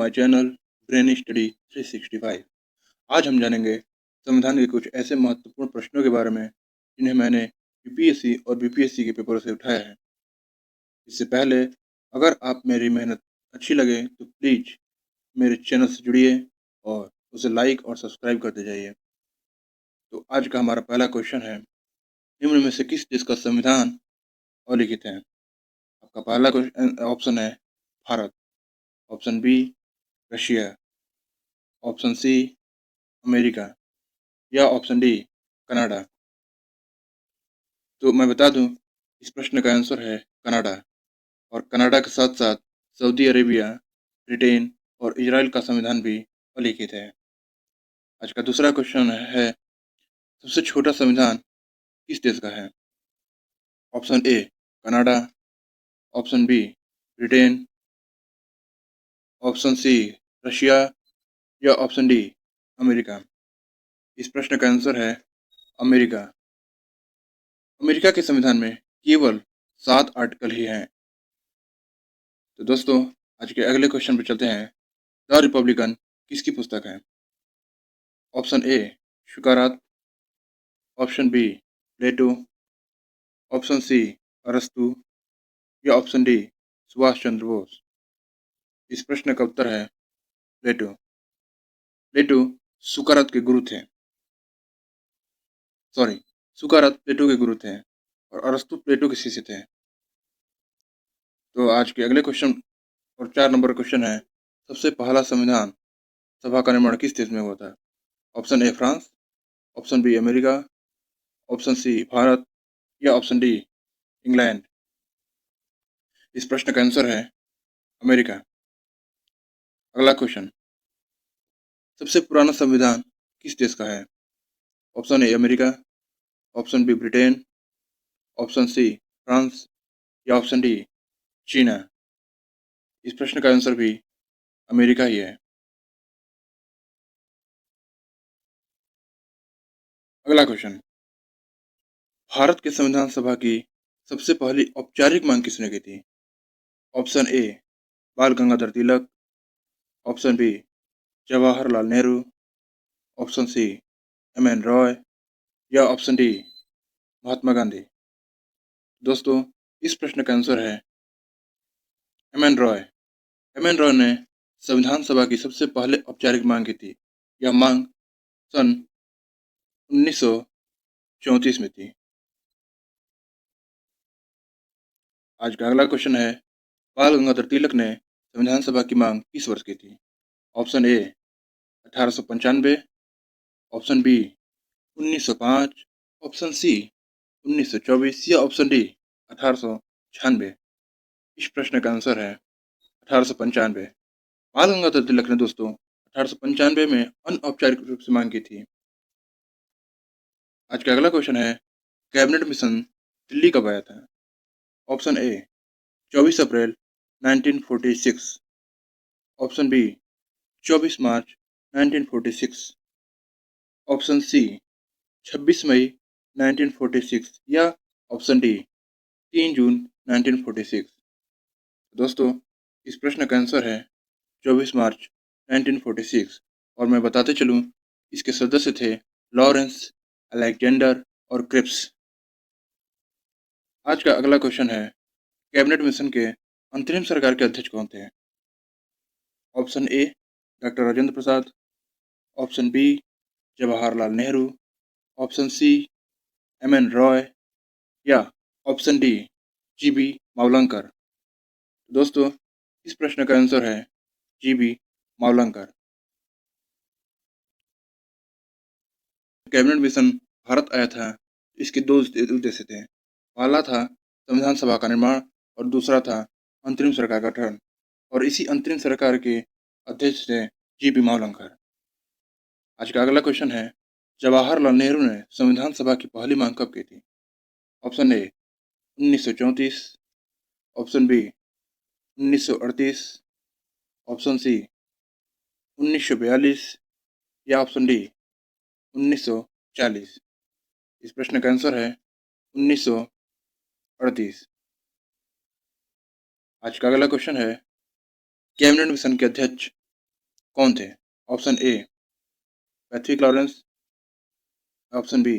My channel brain study 365। आज हम जानेंगे संविधान के कुछ ऐसे महत्वपूर्ण प्रश्नों के बारे में जिन्हें मैंने यूपीएससी और बीपीएससी के पेपरों से उठाया है। इससे पहले अगर आप मेरी मेहनत अच्छी लगे तो प्लीज़ मेरे चैनल से जुड़िए और उसे लाइक और सब्सक्राइब करते जाइए। तो आज का हमारा पहला क्वेश्चन है, निम्न में से किस देश का संविधान अलिखित है? आपका पहला क्वेश्चन ऑप्शन है Bharat, option B Russia, option C America या ऑप्शन डी कनाडा। तो मैं बता दूं, इस प्रश्न का आंसर है कनाडा। और कनाडा के साथ साथ सऊदी अरेबिया, ब्रिटेन और इजराइल का संविधान भी अलिखित है। आज का दूसरा क्वेश्चन है, सबसे छोटा संविधान किस देश का है? Option A Canada, option B Britain, option C Russia या ऑप्शन डी अमेरिका। इस प्रश्न का आंसर है अमेरिका। अमेरिका के संविधान में केवल 7 आर्टिकल ही हैं। तो दोस्तों, आज के अगले क्वेश्चन पर चलते हैं। द रिपब्लिकन किसकी पुस्तक है? ऑप्शन ए शुकारात, option B Plato, option C अरस्तु या ऑप्शन डी सुभाष चंद्र बोस। इस प्रश्न का उत्तर है प्लेटो। प्लेटो सुकारात के गुरु थे। सुकारात प्लेटो के गुरु थे और अरस्तु प्लेटो के शिष्य थे। तो आज के अगले क्वेश्चन और 4 नंबर क्वेश्चन है, सबसे पहला संविधान सभा का निर्माण किस देश में हुआ था? Option A France, option B America, option C Bharat या ऑप्शन डी इंग्लैंड। इस प्रश्न का आंसर है अमेरिका। अगला क्वेश्चन, सबसे पुराना संविधान किस देश का है? Option A America, option B Britain, option C France या ऑप्शन डी चीना। इस प्रश्न का आंसर भी अमेरिका ही है। अगला क्वेश्चन, भारत के संविधान सभा की सबसे पहली औपचारिक मांग किसने की थी? Option A Bal Gangadhar Tilak, option B Jawaharlal Nehru, option C M N. Roy या ऑप्शन डी महात्मा गांधी। दोस्तों, इस प्रश्न का आंसर है एम.एन. रॉय। एम.एन. रॉय ने संविधान सभा की सबसे पहले औपचारिक मांग की थी। यह मांग सन 1934 में थी। आज का अगला क्वेश्चन है, बाल गंगाधर तिलक ने संविधान सभा की मांग किस वर्ष की थी? Option A 1895, option B 1905, option C 1924 या ऑप्शन डी 1896। इस प्रश्न का आंसर है 1895। बाल गंगाधर तिलक ने दोस्तों 1895 में अनौपचारिक रूप से मांग की थी। आज का अगला क्वेश्चन है, कैबिनेट मिशन दिल्ली कब आया था? ऑप्शन ए 24 अप्रैल 1946, ऑप्शन बी 24 मार्च 1946, ऑप्शन सी 26 मई 1946 या ऑप्शन डी 3 जून 1946। दोस्तों, इस प्रश्न का आंसर है 24 मार्च 1946। और मैं बताते चलूँ, इसके सदस्य थे लॉरेंस, अलेक्जेंडर और क्रिप्स। आज का अगला क्वेश्चन है, कैबिनेट मिशन के अंतरिम सरकार के अध्यक्ष कौन थे? Option A doctor Rajendra Prasad, option B Jawaharlal Nehru, option C M N. Roy या ऑप्शन डी जी.बी. मावलंकर। दोस्तों, इस प्रश्न का आंसर है GB. Mavalankar. Cabinet mission Bharat आया था, इसके 2 उद्देश्य थे। पहला था संविधान सभा का निर्माण और दूसरा था अंतरिम सरकार का गठन। और इसी अंतरिम सरकार के अध्यक्ष थे जी.बी. मावलंकर। आज का अगला क्वेश्चन है, जवाहरलाल नेहरू ने संविधान सभा की पहली मांग कब की थी? Option A 1934, option B 1938, option C 1942 या ऑप्शन डी 1940। इस प्रश्न का आंसर है 1938। आज का अगला क्वेश्चन है, कैबिनेट मिशन के अध्यक्ष कौन थे? Option A Patrick Lawrence, option B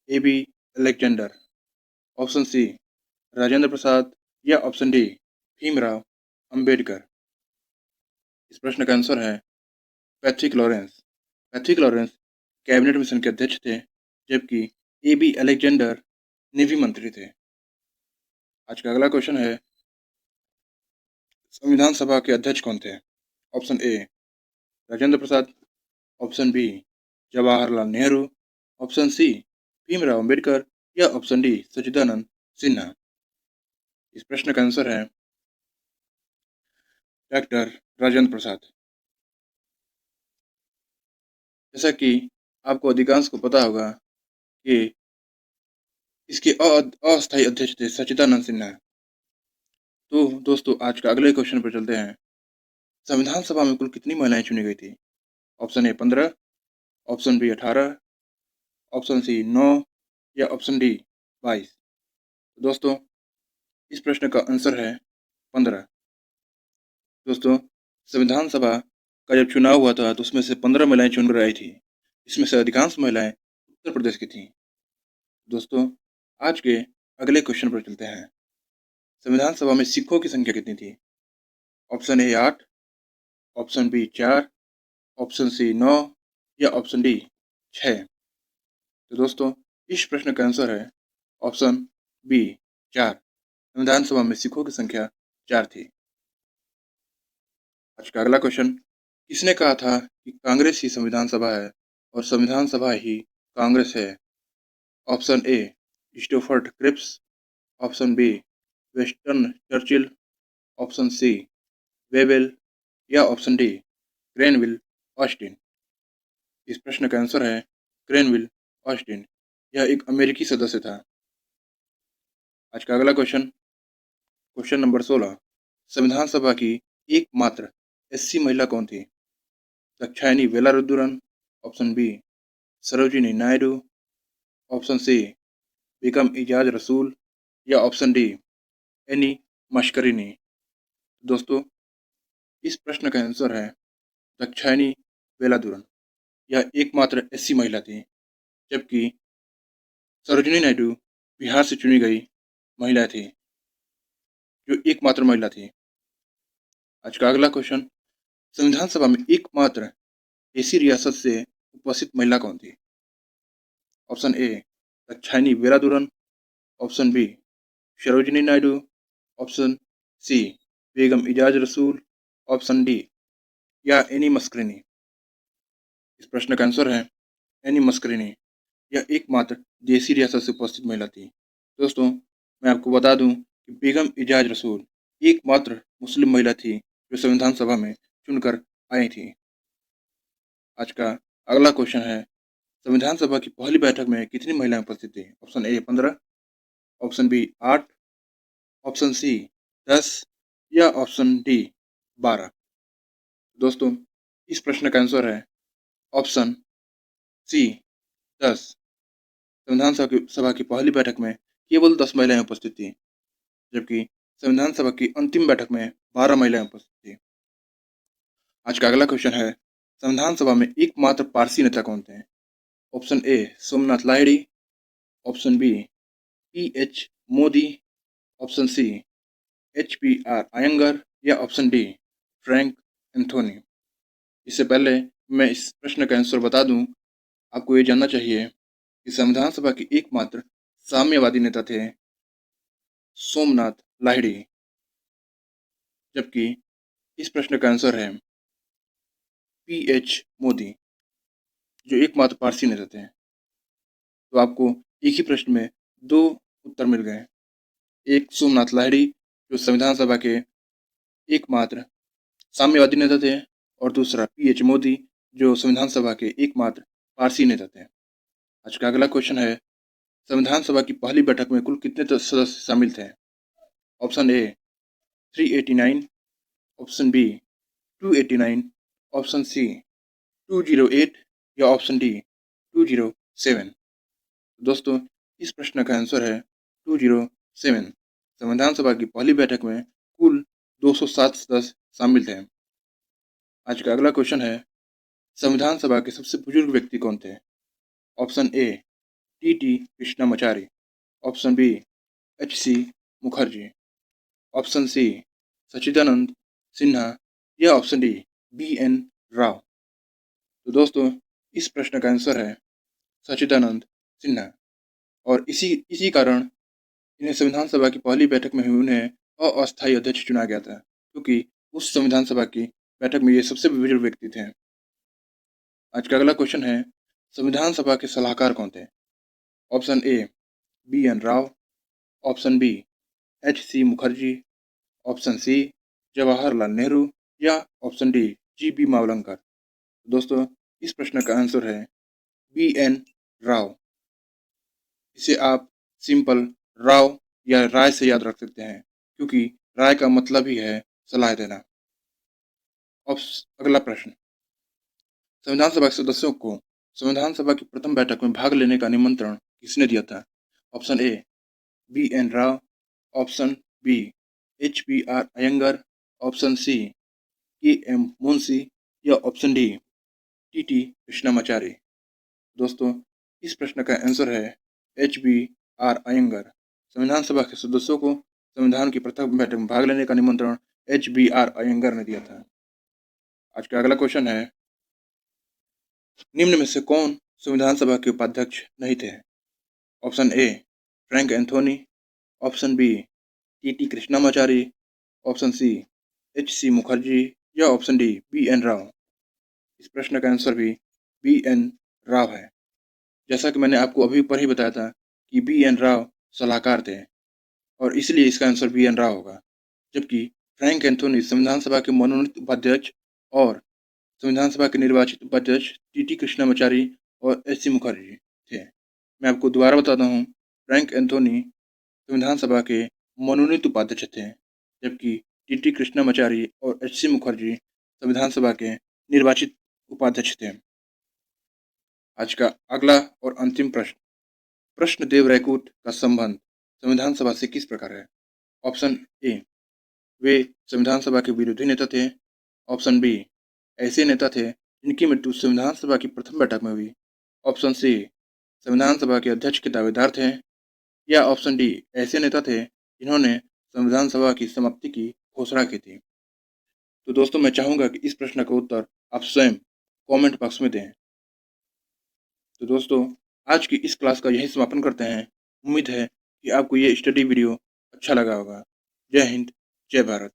A B. Alexander, option C Rajendra Prasad या ऑप्शन डी भीमराव अंबेडकर। इस प्रश्न का आंसर है Patrick Lawrence. Patrick Lawrence cabinet mission के अध्यक्ष थे, जबकि ए.बी. अलेक्जेंडर नेवी मंत्री थे। आज का अगला क्वेश्चन है, संविधान सभा के अध्यक्ष कौन थे? Option A Rajendra Prasad, option B Jawaharlal Nehru, option C Bhimrao Ambedkar या ऑप्शन डी सच्चिदानंद सिन्हा। इस प्रश्न का आंसर है डॉक्टर राजेंद्र प्रसाद। जैसा कि आपको अधिकांश को पता होगा कि इसके अस्थायी अध्यक्ष थे सच्चिदानंद सिन्हा। तो दोस्तों आज का अगले क्वेश्चन पर चलते हैं। संविधान सभा में कुल कितनी महिलाएं चुनी गई थी? Option A 15, option B 18, option C 9 या ऑप्शन डी 22। दोस्तों इस प्रश्न का आंसर है 15। दोस्तों संविधान सभा का जब चुनाव हुआ था तो उसमें से 15 महिलाएं चुनकर आई थी। इसमें से अधिकांश महिलाएं उत्तर प्रदेश की थीं। दोस्तों आज के अगले क्वेश्चन पर चलते हैं। संविधान सभा में सिखों की संख्या कितनी थी? Option A 8, option B 4, option C 9 या ऑप्शन डी 6। तो दोस्तों इस प्रश्न का आंसर है ऑप्शन बी 4। संविधान सभा में सिखों की संख्या 4 थी। आज का अगला क्वेश्चन, किसने कहा था कि कांग्रेस ही संविधान सभा है और संविधान सभा ही कांग्रेस है? Option A Stafford Cripps, option B Winston Churchill, option C Wavell या ऑप्शन डी ग्रेनविल ऑस्टिन। इस प्रश्न का आंसर है ग्रेनविल ऑस्टिन। यह एक अमेरिकी सदस्य था। आज का अगला क्वेश्चन, क्वेश्चन नंबर 16, संविधान सभा की एकमात्र एससी महिला कौन थी? Dakshayani Velayudhan, option B Sarojini Naidu, option C Begum Aizaz Rasul या ऑप्शन डी एनी मस्करिनी। दोस्तों इस प्रश्न का आंसर है दाक्षायणी वेलारुद्रन। यह एकमात्र एससी महिला थी, जबकि सरोजिनी नायडू बिहार से चुनी गई महिला थी, जो एकमात्र महिला थी। आज का अगला क्वेश्चन, संविधान सभा में एकमात्र ऐसी रियासत से उपस्थित महिला कौन थी? Option A Dakshayani Velayudhan, option B Sarojini Naidu, option C Begum Aizaz Rasul, option D या एनी मस्करिनी। इस प्रश्न का आंसर है एनी मस्करिनी। यह एकमात्र देसी रियासत से उपस्थित महिला थी। दोस्तों मैं आपको बता दूं कि बेगम इजाज रसूल एकमात्र मुस्लिम महिला थी जो संविधान सभा में चुनकर आई थी। आज का अगला क्वेश्चन है, संविधान सभा की पहली बैठक में कितनी महिलाएं उपस्थित थी? Option A 15, option B 8, option C 10 या ऑप्शन डी 12। दोस्तों इस प्रश्न का आंसर है ऑप्शन सी 10। संविधान सभा की पहली बैठक में केवल 10 महिलाएं उपस्थित थी, जबकि संविधान सभा की अंतिम बैठक में 12 महिलाएं उपस्थित थी। आज का अगला क्वेश्चन है, संविधान सभा में एकमात्र पारसी नेता कौन थे? Option A Somnath Lahiri, option B P H. Modi, option C H.P.R. Iyengar या ऑप्शन डी फ्रैंक एंथोनी। इससे पहले मैं इस प्रश्न का आंसर बता दूं, आपको ये जानना चाहिए कि संविधान सभा के एकमात्र साम्यवादी नेता थे सोमनाथ लाहिड़ी, जबकि इस प्रश्न का आंसर है पी.एच. मोदी, जो एकमात्र पारसी नेता थे। तो आपको एक ही प्रश्न में 2 उत्तर मिल गए। एक सोमनाथ लाहिड़ी जो संविधान सभा के एकमात्र साम्यवादी नेता थे, और दूसरा पी.एच. मोदी जो संविधान सभा के एकमात्र पारसी नेता थे। आज का अगला क्वेश्चन है, संविधान सभा की पहली बैठक में कुल कितने सदस्य शामिल थे? Option A 389, option B 289, option C 208 या ऑप्शन डी 207। दोस्तों इस प्रश्न का आंसर है 207। संविधान सभा की पहली बैठक में कुल 207 सदस्य शामिल थे। आज का अगला क्वेश्चन है, संविधान सभा के सबसे बुजुर्ग व्यक्ति कौन थे? Option A T Krishnamachari, option B H C. Mookerjee, option C Sachchidananda Sinha या ऑप्शन डी बी.एन. राव। तो दोस्तों, इस प्रश्न का आंसर है सच्चिदानंद सिन्हा, और इसी इसी कारण इन्हें संविधान सभा की पहली बैठक में ही उन्हें अस्थायी अध्यक्ष चुना गया था, क्योंकि उस संविधान सभा की बैठक में ये सबसे बुजुर्ग व्यक्ति थे। आज का अगला क्वेश्चन है, संविधान सभा के सलाहकार कौन थे? Option A B N. Rau, option B H C. Mookerjee, option C Jawaharlal Nehru या ऑप्शन डी जी.बी. मावलंकर। दोस्तों, इस प्रश्न का आंसर है बी.एन. राव। इसे आप सिंपल राव या राय से याद रख सकते हैं, क्योंकि राय का मतलब ही है सलाह देना। अगला प्रश्न, संविधान सभा के सदस्यों को संविधान सभा की प्रथम बैठक में भाग लेने का निमंत्रण किसने दिया था? Option A B N. Rau, option B H B R. Iyengar, option C K M. Munshi या ऑप्शन डी टी कृष्णामाचारी। दोस्तों, इस प्रश्न का आंसर है एच.बी.आर. अयंगर। संविधान सभा के सदस्यों को संविधान की प्रथम बैठक में भाग लेने का निमंत्रण एच.बी.आर. अयंगर ने दिया था। आज का अगला क्वेश्चन है, निम्न में से कौन संविधान सभा के उपाध्यक्ष नहीं थे? Option A Frank Anthony, option B T Krishnamachari, option C H C. Mookerjee या ऑप्शन डी बी.एन. राव। इस प्रश्न का आंसर भी बी.एन. राव है। जैसा कि मैंने आपको अभी ऊपर ही बताया था कि बी.एन. राव सलाहकार थे, और इसलिए इसका आंसर बी.एन. राव होगा। जबकि फ्रैंक एंथोनी संविधान सभा के मनोनीत उपाध्यक्ष और संविधान सभा के निर्वाचित उपाध्यक्ष टी कृष्णामाचारी और एच.सी. मुखर्जी थे। मैं आपको दोबारा बताता हूँ, फ्रैंक एंथोनी संविधान सभा के मनोनीत उपाध्यक्ष थे, जबकि टी कृष्णामाचारी और एच.सी. मुखर्जी संविधान सभा के निर्वाचित उपाध्यक्ष थे। आज का अगला और अंतिम प्रश्न, कृष्णदेव रायकूट का संबंध संविधान सभा से किस प्रकार है? ऑप्शन ए वे संविधान सभा के विरोधी नेता थे, ऑप्शन बी ऐसे नेता थे जिनकी मृत्यु संविधान सभा की प्रथम बैठक में हुई, ऑप्शन सी संविधान सभा के अध्यक्ष के दावेदार थे, या ऑप्शन डी ऐसे नेता थे जिन्होंने संविधान सभा की समाप्ति की घोषणा की थी। तो दोस्तों, मैं चाहूँगा कि इस प्रश्न का उत्तर आप स्वयं कमेंट बॉक्स में दें। तो दोस्तों, आज की इस क्लास का यही समापन करते हैं। उम्मीद है कि आपको ये स्टडी वीडियो अच्छा लगा होगा। जय हिंद, जय भारत।